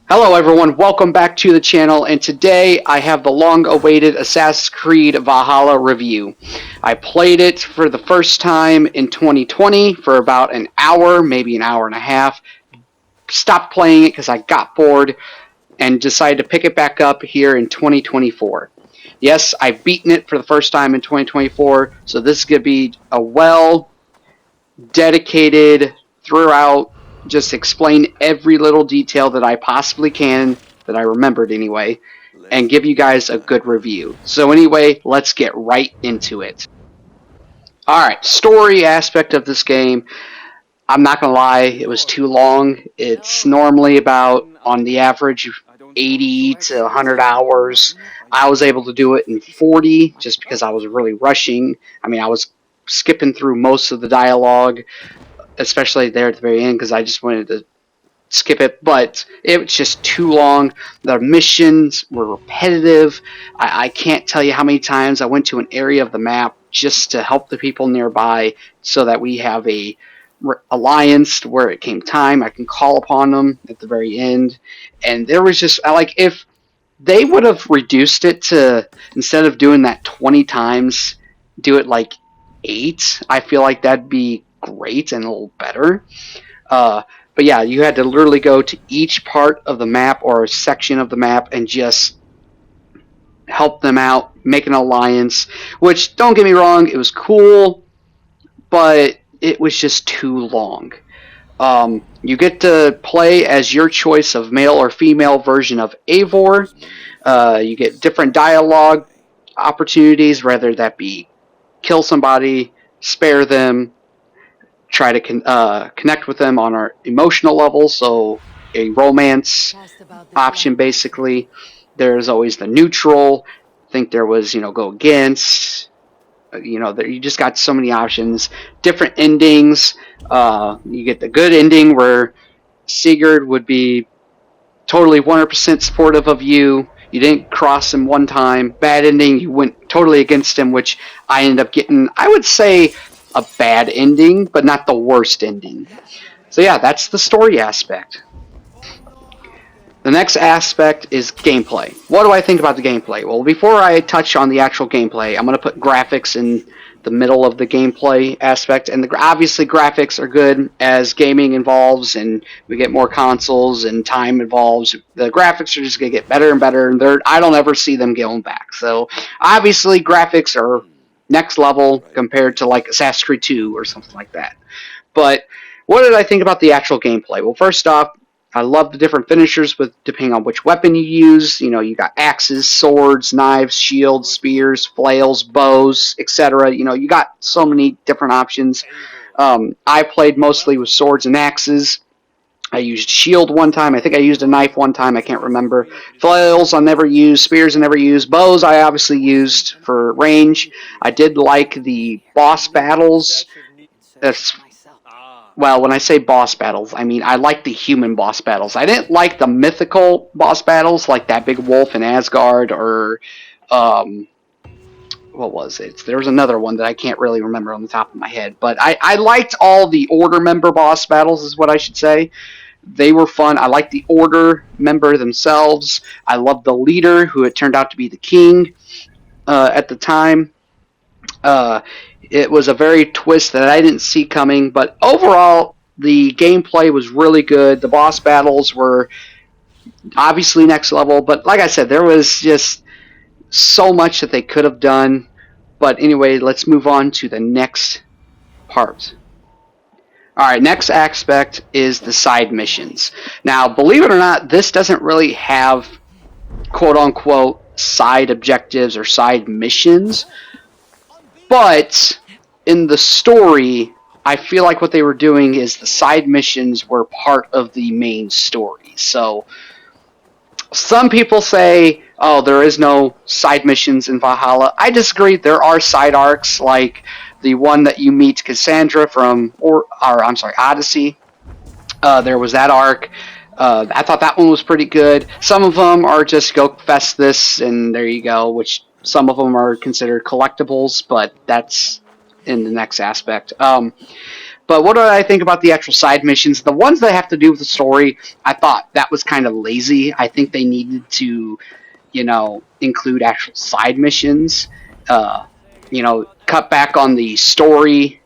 Hello everyone, welcome back to the channel, and today I have the long-awaited Assassin's Creed Valhalla review. I played it for the first time in 2020 for about an hour, maybe an hour and a half. Stopped playing it because I got bored and decided to pick it back up here in 2024. Yes, I've beaten it for the first time in 2024, so this is going to be a well-dedicated throughout, just explain every little detail that I possibly can, that I remembered anyway, and give you guys a good review. So anyway, let's get right into it. Alright, story aspect of this game. I'm not going to lie, it was too long. It's normally about, on the average, 80 to 100 hours. I was able to do it in 40 just because I was really rushing. I was skipping through most of the dialogue, especially there at the very end, because I just wanted to skip it, but it was just too long. The missions were repetitive. I can't tell you how many times I went to an area of the map just to help the people nearby so that we have a alliance where it came time I can call upon them at the very end. And there was just, if they would have reduced it to, instead of doing that 20 times, do it like 8, I feel like that'd be great and a little better. But yeah, you had to literally go to each part of the map or a section of the map and just help them out, make an alliance, which, don't get me wrong, it was cool, but it was just too long. You get to play as your choice of male or female version of Eivor. You get different dialogue opportunities, whether that be kill somebody, spare them, try to connect with them on our emotional level, so a romance option basically. There's always the neutral. I think there was, go against. You just got so many options. Different endings. You get the good ending where Sigurd would be totally 100% supportive of you. You didn't cross him one time. Bad ending, you went totally against him, which I ended up getting, I would say, a bad ending, but not the worst ending. So yeah, that's the story aspect. The next aspect is gameplay. What do I think about the gameplay? Well, before I touch on the actual gameplay, I'm going to put graphics in the middle of the gameplay aspect. And obviously graphics are good as gaming evolves and we get more consoles and time evolves. The graphics are just going to get better and better, and I don't ever see them going back. So obviously graphics are next level compared to like Assassin's Creed 2 or something like that. But what did I think about the actual gameplay? Well, first off, I love the different finishers with depending on which weapon you use. You got axes, swords, knives, shields, spears, flails, bows, etc. You got so many different options. I played mostly with swords and axes. I used shield one time. I think I used a knife one time. I can't remember. Flails I never used. Spears I never used. Bows I obviously used for range. I did like the boss battles. Well, when I say boss battles, I mean I like the human boss battles. I didn't like the mythical boss battles like that big wolf in Asgard or what was it? There was another one that I can't really remember on the top of my head. But I liked all the Order member boss battles is what I should say. They were fun. I liked the Order member themselves. I loved the leader, who it turned out to be the king at the time. It was a very twist that I didn't see coming, but overall, the gameplay was really good. The boss battles were obviously next level, but like I said, there was just so much that they could have done. But anyway, let's move on to the next part. Alright, next aspect is the side missions. Now, believe it or not, this doesn't really have quote-unquote side objectives or side missions. But in the story, I feel like what they were doing is the side missions were part of the main story. So some people say, oh, there is no side missions in Valhalla. I disagree. There are side arcs, like the one that you meet Cassandra from, Odyssey. There was that arc. I thought that one was pretty good. Some of them are just go fest this, and there you go, which some of them are considered collectibles, but that's in the next aspect. But what did I think about the actual side missions? The ones that have to do with the story, I thought that was kind of lazy. I think they needed to, include actual side missions. Cut back on the story,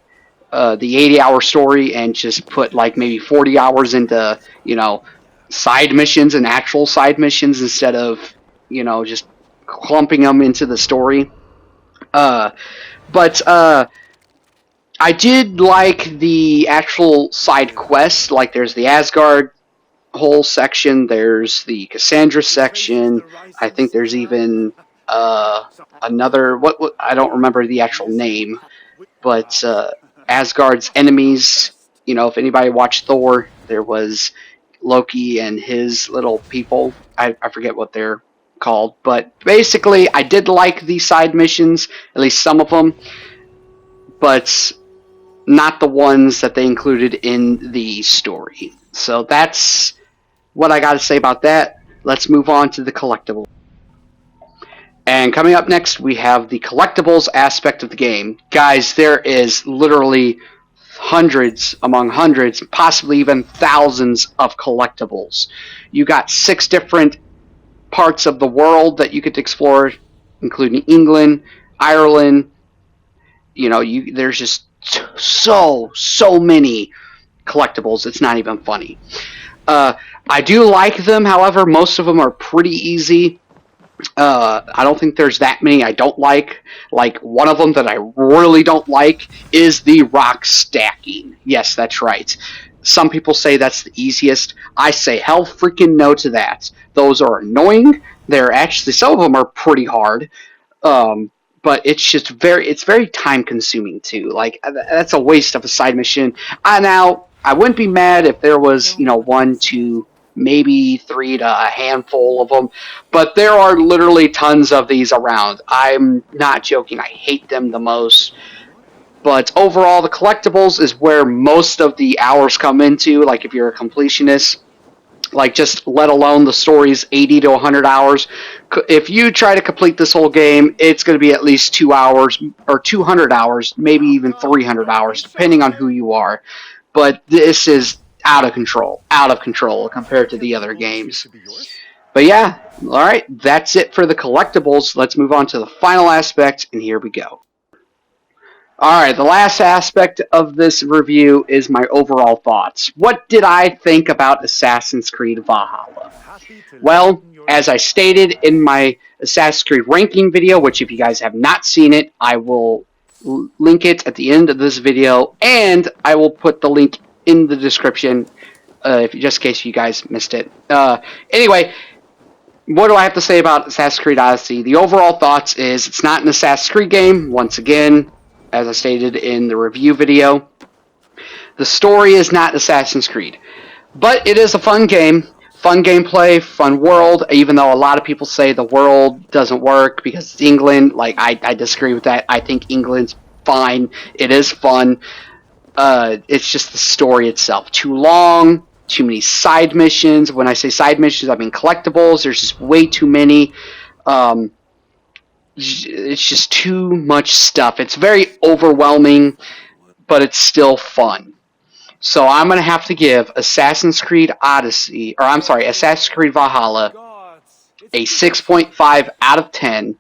the 80-hour story, and just put like maybe 40 hours into, side missions and actual side missions instead of, just clumping them into the story. But I did like the actual side quests. Like there's the Asgard whole section, there's the Cassandra section. I think there's even another what I don't remember the actual name, but Asgard's enemies. If anybody watched Thor, there was Loki and his little people. I forget what they're called, but basically, I did like the side missions, at least some of them, but not the ones that they included in the story. So that's what I got to say about that. Let's move on to the collectibles. And coming up next, we have the collectibles aspect of the game. Guys, there is literally hundreds among hundreds, possibly even thousands of collectibles. You got 6 different parts of the world that you could explore, including England, Ireland. There's just so many collectibles. It's not even funny. I do like them, however, most of them are pretty easy. I don't think there's that many I don't like. Like, one of them that I really don't like is the rock stacking. Yes, that's right. Some people say that's the easiest. I say hell freaking no to that. Those are annoying. They're actually, some of them are pretty hard. But it's very time consuming too. Like, that's a waste of a side mission. Now, I wouldn't be mad if there was, 1, 2, maybe 3 to a handful of them, but there are literally tons of these around. I'm not joking. I hate them the most. But overall, the collectibles is where most of the hours come into. Like, if you're a completionist, like, just let alone the story's 80 to 100 hours. If you try to complete this whole game, it's going to be at least 2 hours or 200 hours, maybe even 300 hours, depending on who you are. But this is out of control compared to the other games. But yeah, alright, that's it for the collectibles. Let's move on to the final aspect, and here we go. Alright, the last aspect of this review is my overall thoughts. What did I think about Assassin's Creed Valhalla? Well, as I stated in my Assassin's Creed ranking video, which if you guys have not seen it, I will link it at the end of this video, and I will put the link in the description, just in case you guys missed it. Anyway, what do I have to say about Assassin's Creed Odyssey? The overall thoughts is it's not an Assassin's Creed game, once again, as I stated in the review video. The story is not Assassin's Creed, but it is a fun game. Fun gameplay, fun world, even though a lot of people say the world doesn't work because it's England. Like, I disagree with that. I think England's fine. It is fun. It's just the story itself. Too long, too many side missions. When I say side missions, I mean collectibles. There's just way too many. It's just too much stuff. It's very overwhelming, but it's still fun. So I'm going to have to give Assassin's Creed Assassin's Creed Valhalla a 6.5 out of 10.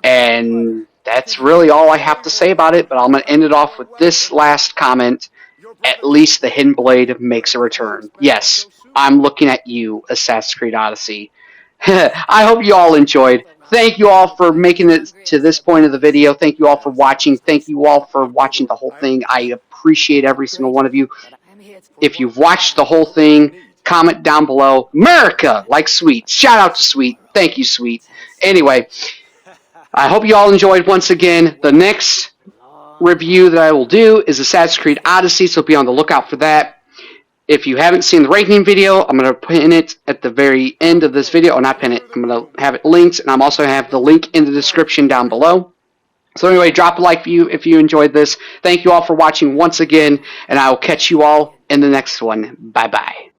And that's really all I have to say about it, but I'm going to end it off with this last comment. At least the Hidden Blade makes a return. Yes, I'm looking at you, Assassin's Creed Odyssey. I hope you all enjoyed. Thank you all for making it to this point of the video. Thank you all for watching. Thank you all for watching the whole thing. I appreciate every single one of you. If you've watched the whole thing, comment down below. America, like Sweet. Shout out to Sweet. Thank you, Sweet. Anyway, I hope you all enjoyed once again. The next review that I will do is Assassin's Creed Odyssey, so be on the lookout for that. If you haven't seen the ranking video, I'm going to pin it at the very end of this video. Or not pin it. I'm going to have it linked, and I'm also going to have the link in the description down below. So anyway, drop a like if you enjoyed this. Thank you all for watching once again, and I will catch you all in the next one. Bye-bye.